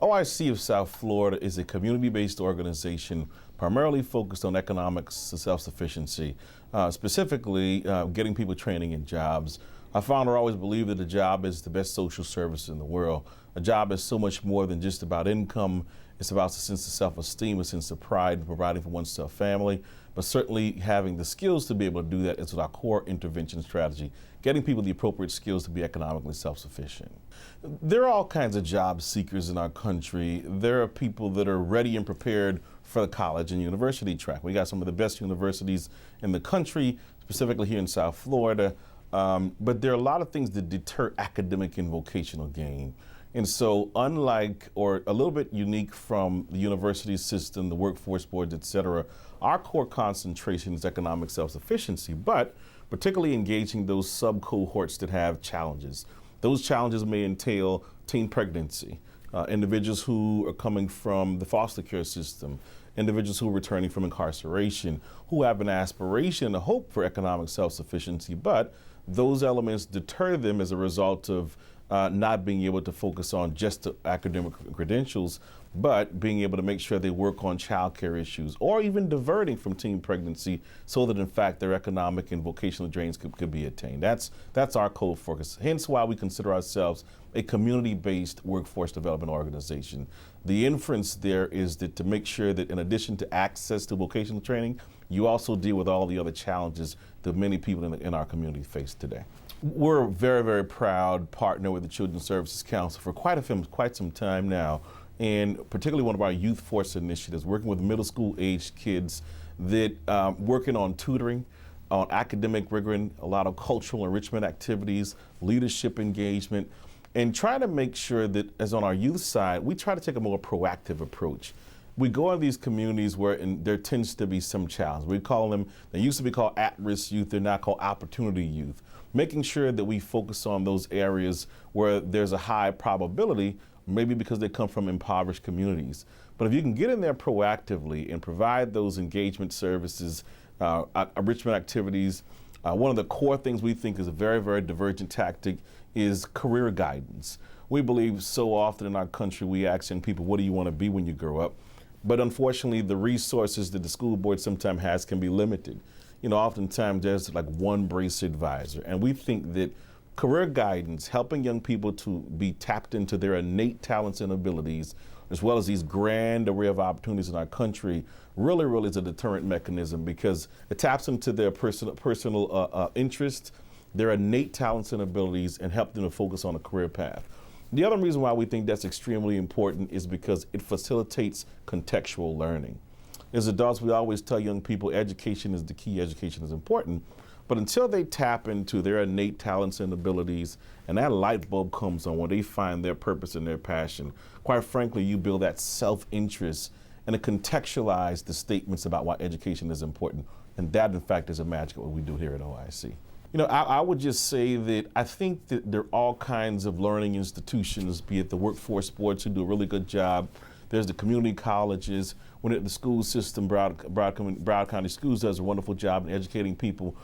OIC of South Florida is a community-based organization primarily focused on economic self-sufficiency, specifically getting people training in jobs. Our founder always believed that a job is the best social service in the world. A job is so much more than just about income. It's about a sense of self-esteem, a sense of pride in providing for oneself family, but certainly having the skills to be able to do that is our core intervention strategy, getting people the appropriate skills to be economically self-sufficient. There are all kinds of job seekers in our country. There are people that are ready and prepared for the college and university track. We got some of the best universities in the country, specifically here in South Florida, but there are a lot of things that deter academic and vocational gain. And so unlike or a little bit unique from the university system, the workforce boards, et cetera, our core concentration is economic self-sufficiency, but particularly engaging those sub-cohorts that have challenges. Those challenges may entail teen pregnancy, individuals who are coming from the foster care system, individuals who are returning from incarceration, who have an aspiration, a hope for economic self-sufficiency, but those elements deter them as a result of not being able to focus on just the academic credentials, but being able to make sure they work on child care issues or even diverting from teen pregnancy so that in fact their economic and vocational dreams could be attained. That's our core focus. Hence why we consider ourselves a community-based workforce development organization. The inference there is that to make sure that in addition to access to vocational training, you also deal with all the other challenges that many people in our community face today. We're a very, very proud partner with the Children's Services Council for quite some time now, and particularly one of our Youth Force initiatives, working with middle school aged kids that working on tutoring, on academic rigor, a lot of cultural enrichment activities, leadership engagement, and try to make sure that as on our youth side, we try to take a more proactive approach. We go in these communities where there tends to be some challenge. We call them, they used to be called at-risk youth, they're now called opportunity youth. Making sure that we focus on those areas where there's a high probability, maybe because they come from impoverished communities. But if you can get in there proactively and provide those engagement services, enrichment activities, one of the core things we think is a very, very divergent tactic is career guidance. We believe so often in our country we ask young people, what do you want to be when you grow up? But unfortunately, the resources that the school board sometimes has can be limited. You know, oftentimes there's like one brace advisor. And we think that career guidance, helping young people to be tapped into their innate talents and abilities, as well as these grand array of opportunities in our country, really is a deterrent mechanism because it taps into their personal interest, their innate talents and abilities, and help them to focus on a career path. The other reason why we think that's extremely important is because it facilitates contextual learning. As adults, we always tell young people education is the key, education is important, but until they tap into their innate talents and abilities and that light bulb comes on when they find their purpose and their passion, quite frankly, you build that self-interest and to contextualize the statements about why education is important. And that, in fact, is a magic of what we do here at OIC. You know, I would just say that I think that there are all kinds of learning institutions, be it the workforce boards who do a really good job. There's the community colleges. When at the school system, Broward County Schools does a wonderful job in educating people.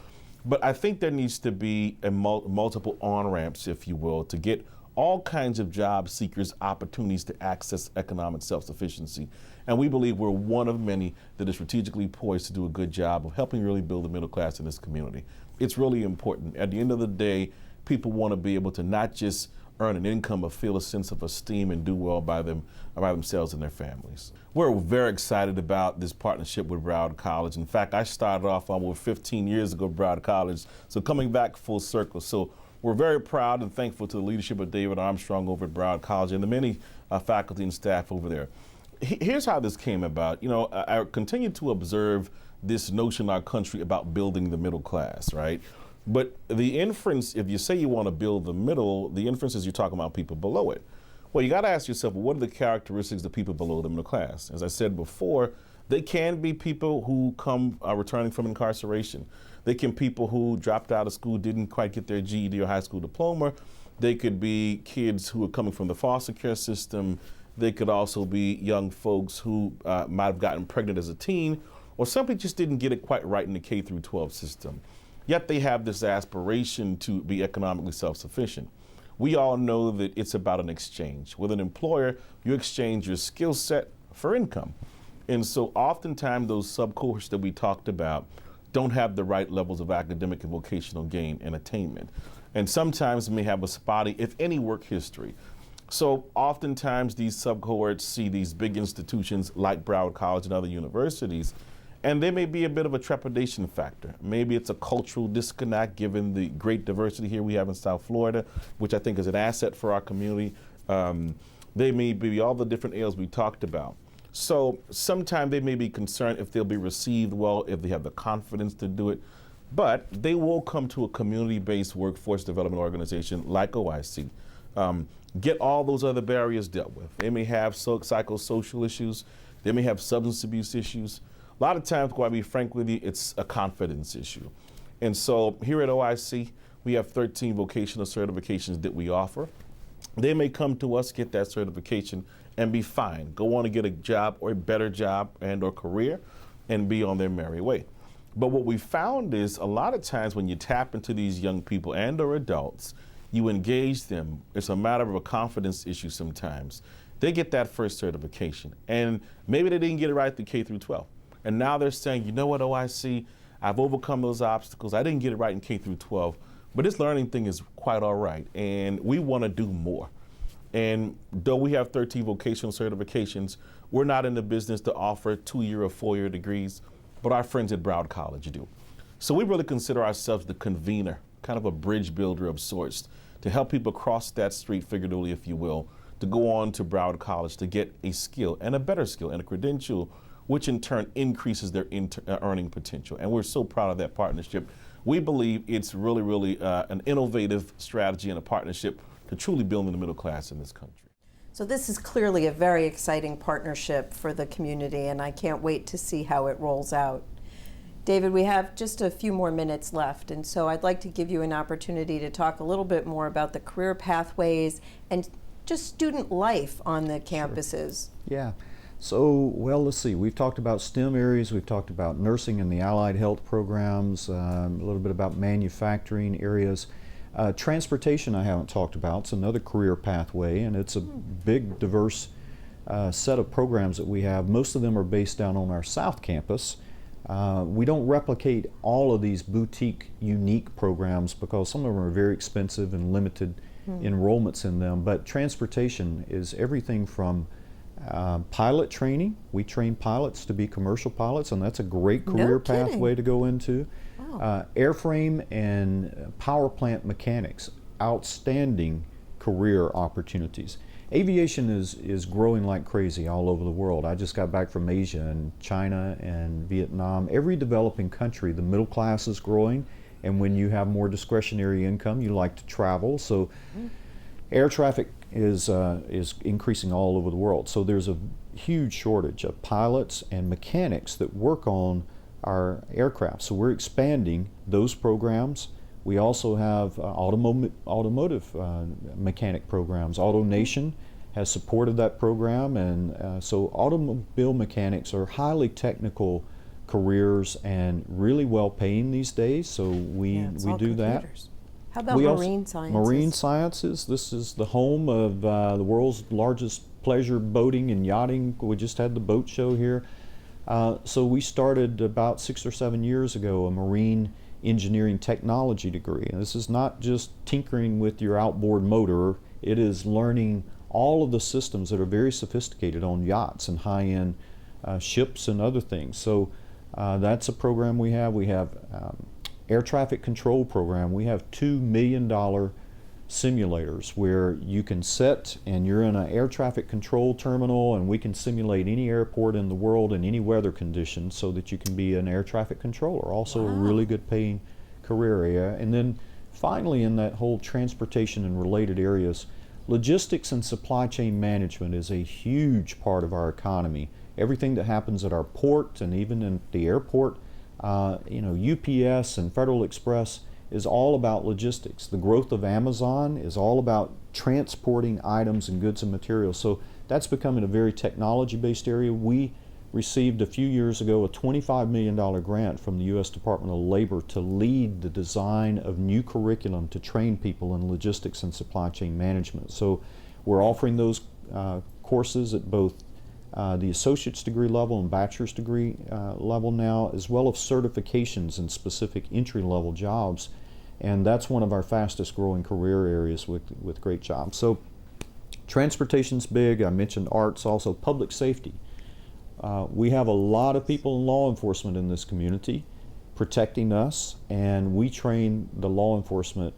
But I think there needs to be a multiple on-ramps, if you will, to get all kinds of job seekers opportunities to access economic self-sufficiency. And we believe we're one of many that is strategically poised to do a good job of helping really build the middle class in this community. It's really important. At the end of the day, people want to be able to not just earn an income, but feel a sense of esteem and do well by themselves and their families. We're very excited about this partnership with Broward College. In fact, I started off almost 15 years ago at Broward College, so coming back full circle. So we're very proud and thankful to the leadership of David Armstrong over at Broward College and the many faculty and staff over there. Here's how this came about. You know, I continue to observe this notion in our country about building the middle class, right? But the inference, if you say you want to build the middle, the inference is you're talking about people below it. Well, you got to ask yourself, what are the characteristics of people below the middle class? As I said before, they can be people who come returning from incarceration. They can be people who dropped out of school, didn't quite get their GED or high school diploma. They could be kids who are coming from the foster care system. They could also be young folks who might have gotten pregnant as a teen or simply just didn't get it quite right in the K through 12 system. Yet they have this aspiration to be economically self-sufficient. we all know that it's about an exchange. With an employer, you exchange your skill set for income. And so oftentimes those sub-cohorts that we talked about don't have the right levels of academic and vocational gain and attainment. And sometimes may have a spotty, if any, work history. So oftentimes these sub-cohorts see these big institutions like Broward College and other universities, and there may be a bit of a trepidation factor. Maybe it's a cultural disconnect given the great diversity here we have in South Florida, which I think is an asset for our community. They may be all the different ails we talked about. So sometimes they may be concerned if they'll be received well, if they have the confidence to do it, but they will come to a community-based workforce development organization like OIC. Get all those other barriers dealt with. They may have psychosocial issues. They may have substance abuse issues. A lot of times, quite to be frank with you, it's a confidence issue. And so here at OIC, we have 13 vocational certifications that we offer. They may come to us, get that certification, and be fine. Go on to get a job or a better job and or career and be on their merry way. But what we found is a lot of times when you tap into these young people and or adults, you engage them. It's a matter of a confidence issue sometimes. They get that first certification, and maybe they didn't get it right through K through 12. And now they're saying, you know what, OIC, I've overcome those obstacles. I didn't get it right in K through 12, but this learning thing is quite all right, and we want to do more. And though we have 13 vocational certifications, we're not in the business to offer 2-year or 4-year degrees, but our friends at Broward College do. So we really consider ourselves the convener, kind of a bridge builder of sorts, to help people cross that street, figuratively, if you will, to go on to Broward College to get a skill and a better skill and a credential, which in turn increases their earning potential. And we're so proud of that partnership. We believe it's really, really an innovative strategy and a partnership to truly building the middle class in this country. So this is clearly a very exciting partnership for the community, and I can't wait to see how it rolls out. David, we have just a few more minutes left, and so I'd like to give you an opportunity to talk a little bit more about the career pathways and just student life on the campuses. Sure. Yeah. So, well, let's see. We've talked about STEM areas. We've talked about nursing and the allied health programs, a little bit about manufacturing areas. Transportation I haven't talked about. It's another career pathway, and it's a big, diverse set of programs that we have. Most of them are based down on our South Campus. We don't replicate all of these boutique, unique programs because some of them are very expensive and limited enrollments in them. But transportation is everything from pilot training. We train pilots to be commercial pilots, and that's a great career pathway to go into. Wow. Airframe and power plant mechanics, outstanding career opportunities. Aviation is growing like crazy all over the world. I just got back from Asia and China and Vietnam. Every developing country, the middle class is growing, and when you have more discretionary income, you like to travel. So air traffic is increasing all over the world. So there's a huge shortage of pilots and mechanics that work on our aircraft. So we're expanding those programs. We also have automotive mechanic programs. AutoNation has supported that program, and so automobile mechanics are highly technical careers and really well paying these days, so we do that. How about marine sciences? Marine sciences, this is the home of the world's largest pleasure boating and yachting. We just had the boat show here. So we started about 6 or 7 years ago a marine engineering technology degree. And this is not just tinkering with your outboard motor, it is learning all of the systems that are very sophisticated on yachts and high-end ships and other things. So that's a program we have. We have air traffic control program. We have $2 million simulators where you can sit and you're in an air traffic control terminal, and we can simulate any airport in the world in any weather conditions so that you can be an air traffic controller. Also a really good paying career area. And then finally, in that whole transportation and related areas, logistics and supply chain management is a huge part of our economy. Everything that happens at our port and even in the airport, UPS and Federal Express is all about logistics. The growth of Amazon is all about transporting items and goods and materials. So that's becoming a very technology-based area. We received a few years ago a $25 million grant from the U.S. Department of Labor to lead the design of new curriculum to train people in logistics and supply chain management. So we're offering those courses at both the associate's degree level and bachelor's degree level now, as well as certifications in specific entry-level jobs. And that's one of our fastest growing career areas with great jobs. So transportation's big. I mentioned arts, also public safety. We have a lot of people in law enforcement in this community protecting us, and we train the law enforcement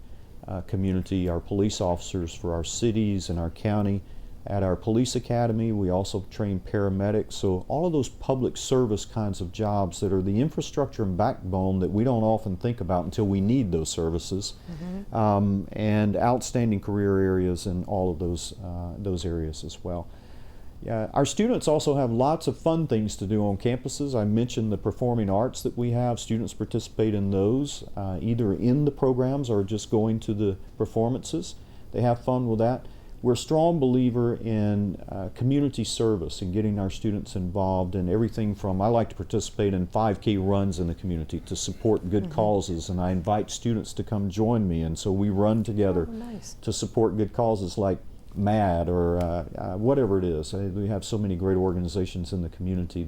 community, our police officers for our cities and our county. At our police academy, we also train paramedics. So all of those public service kinds of jobs that are the infrastructure and backbone that we don't often think about until we need those services, and outstanding career areas in all of those areas as well. Our students also have lots of fun things to do on campuses. I mentioned the performing arts that we have. Students participate in those, either in the programs or just going to the performances. They have fun with that. We're a strong believer in community service and getting our students involved in everything from, I like to participate in 5K runs in the community to support good causes, and I invite students to come join me, and so we run together to support good causes like MAD or whatever it is. We have so many great organizations in the community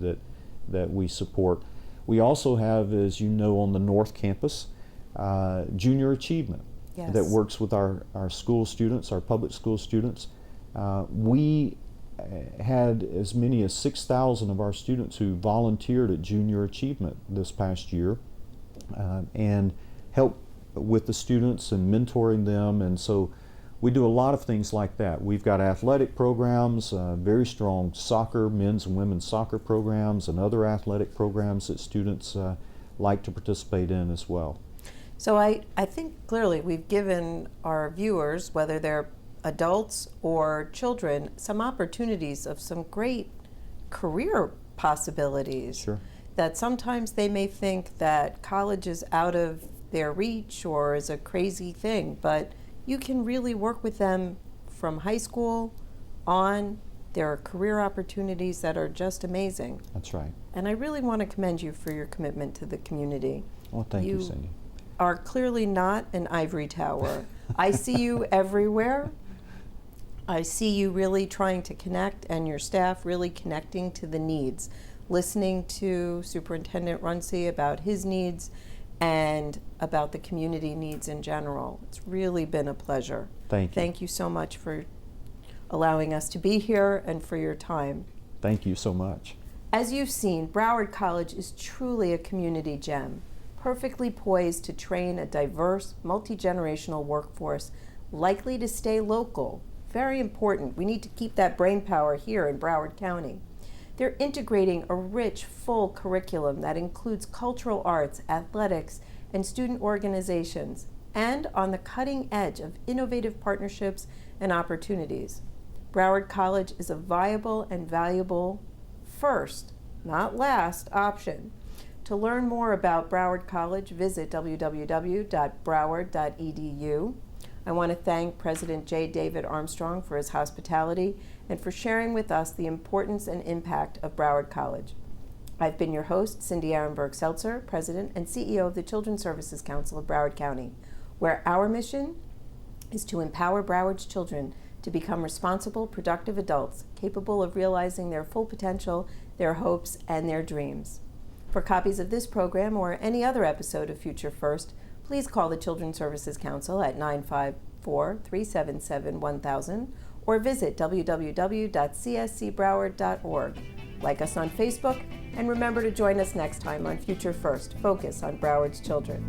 that we support. We also have, as you know, on the North Campus, Junior Achievement. Yes. That works with our school students, our public school students. We had as many as 6,000 of our students who volunteered at Junior Achievement this past year and helped with the students and mentoring them, and so we do a lot of things like that. We've got athletic programs, very strong soccer, men's and women's soccer programs, and other athletic programs that students like to participate in as well. So I think clearly we've given our viewers, whether they're adults or children, some opportunities of some great career possibilities. Sure. That sometimes they may think that college is out of their reach or is a crazy thing, but you can really work with them from high school on. There are career opportunities that are just amazing. That's right. And I really want to commend you for your commitment to the community. Well, thank you, Cindy. Are clearly not an ivory tower. I see you everywhere. I see you really trying to connect, and your staff really connecting to the needs, listening to Superintendent Runcie about his needs and about the community needs in general. It's really been a pleasure. Thank you. Thank you so much for allowing us to be here and for your time. Thank you so much. As you've seen, Broward College is truly a community gem, perfectly poised to train a diverse, multi-generational workforce likely to stay local. Very important. We need to keep that brain power here in Broward County. They're integrating a rich, full curriculum that includes cultural arts, athletics, and student organizations, and on the cutting edge of innovative partnerships and opportunities. Broward College is a viable and valuable first, not last, option. To learn more about Broward College, visit www.broward.edu. I want to thank President J. David Armstrong for his hospitality and for sharing with us the importance and impact of Broward College. I've been your host, Cindy Ehrenberg-Seltzer, President and CEO of the Children's Services Council of Broward County, where our mission is to empower Broward's children to become responsible, productive adults capable of realizing their full potential, their hopes, and their dreams. For copies of this program or any other episode of Future First, please call the Children's Services Council at 954-377-1000 or visit www.cscbroward.org. Like us on Facebook, and remember to join us next time on Future First, Focus on Broward's Children.